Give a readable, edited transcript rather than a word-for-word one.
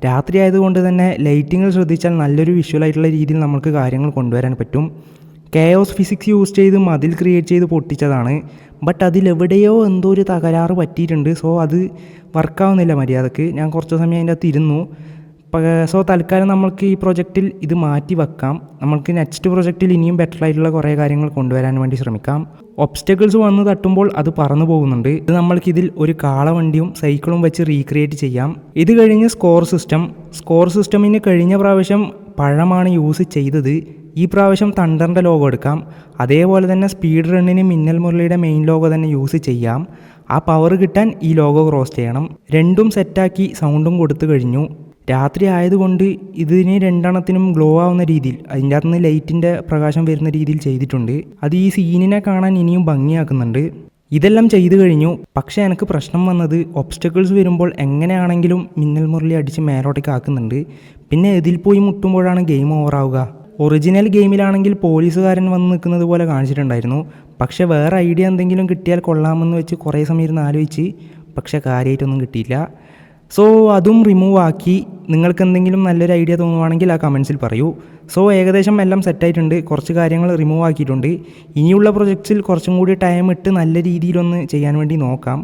രാത്രി ആയതുകൊണ്ട് തന്നെ ലൈറ്റിങ്ങൾ ശ്രദ്ധിച്ചാൽ നല്ലൊരു വിഷ്വലായിട്ടുള്ള രീതിയിൽ നമുക്ക് കാര്യങ്ങൾ കൊണ്ടുവരാൻ പറ്റും. കെയോസ് ഫിസിക്സ് യൂസ് ചെയ്ത് മതിൽ ക്രിയേറ്റ് ചെയ്ത് പൊട്ടിച്ചതാണ്. ബട്ട് അതിലെവിടെയോ എന്തോ ഒരു തകരാറ് പറ്റിയിട്ടുണ്ട്. സോ അത് വർക്കാവുന്നില്ല മര്യാദക്ക്. ഞാൻ കുറച്ച് സമയം അതിൻ്റെ അകത്ത് ഇരുന്നു. സോ തൽക്കാലം നമ്മൾക്ക് ഈ പ്രൊജക്റ്റിൽ ഇത് മാറ്റി വെക്കാം. നമ്മൾക്ക് നെക്സ്റ്റ് പ്രൊജക്റ്റിൽ ഇനിയും ബെറ്റർ ആയിട്ടുള്ള കുറേ കാര്യങ്ങൾ കൊണ്ടുവരാൻ വേണ്ടി ശ്രമിക്കാം. ഒബ്സ്റ്റക്കിൾസ് വന്ന് തട്ടുമ്പോൾ അത് പറന്നു പോകുന്നുണ്ട്. ഇത് നമ്മൾക്കിതിൽ ഒരു കാളവണ്ടിയും സൈക്കിളും വെച്ച് റീക്രിയേറ്റ് ചെയ്യാം. ഇത് കഴിഞ്ഞ് സ്കോർ സിസ്റ്റമിന് കഴിഞ്ഞ പ്രാവശ്യം പഴമാണ് യൂസ് ചെയ്തത്. ഈ പ്രാവശ്യം തണ്ടറിൻ്റെ ലോഗോ എടുക്കാം. അതേപോലെ തന്നെ സ്പീഡ് റണ്ണിന് മിന്നൽ മുരളിയുടെ മെയിൻ ലോഗോ തന്നെ യൂസ് ചെയ്യാം. ആ പവർ കിട്ടാൻ ഈ ലോഗോ ക്രോസ് ചെയ്യണം. രണ്ടും സെറ്റാക്കി സൗണ്ടും കൊടുത്തു കഴിഞ്ഞു. രാത്രി ആയതുകൊണ്ട് ഇതിന് രണ്ടെണ്ണത്തിനും ഗ്ലോ ആവുന്ന രീതിയിൽ അതിൻ്റെ അകത്തുനിന്ന് ലൈറ്റിൻ്റെ പ്രകാശം വരുന്ന രീതിയിൽ ചെയ്തിട്ടുണ്ട്. അത് ഈ സീനിനെ കാണാൻ ഇനിയും ഭംഗിയാക്കുന്നുണ്ട്. ഇതെല്ലാം ചെയ്തു കഴിഞ്ഞു. പക്ഷേ എനിക്ക് പ്രശ്നം വന്നത് ഒബ്സ്റ്റക്കിൾസ് വരുമ്പോൾ എങ്ങനെയാണെങ്കിലും മിന്നൽ മുരളി അടിച്ച് മേലോട്ടേക്ക് ആക്കുന്നുണ്ട്. പിന്നെ ഇതിൽ പോയി മുട്ടുമ്പോഴാണ് ഗെയിം ഓവറാവുക. ഒറിജിനൽ ഗെയിമിലാണെങ്കിൽ പോലീസുകാരൻ വന്ന് നിൽക്കുന്നത് പോലെ കാണിച്ചിട്ടുണ്ടായിരുന്നു. പക്ഷേ വേറെ ഐഡിയ എന്തെങ്കിലും കിട്ടിയാൽ കൊള്ളാമെന്ന് വെച്ച് കുറേ സമയം ഇരുന്ന് ആലോചിച്ച്, പക്ഷേ കാര്യമായിട്ടൊന്നും കിട്ടിയില്ല. സോ അതും റിമൂവ് ആക്കി. നിങ്ങൾക്ക് എന്തെങ്കിലും നല്ലൊരു ഐഡിയ തോന്നുവാണെങ്കിൽ ആ കമൻസിൽ പറയൂ. സോ ഏകദേശം എല്ലാം സെറ്റായിട്ടുണ്ട്. കുറച്ച് കാര്യങ്ങൾ റിമൂവ് ആക്കിയിട്ടുണ്ട്. ഇനിയുള്ള പ്രൊജക്ട്സിൽ കുറച്ചും കൂടി ടൈം ഇട്ട് നല്ല രീതിയിലൊന്ന് ചെയ്യാൻ വേണ്ടി നോക്കാം.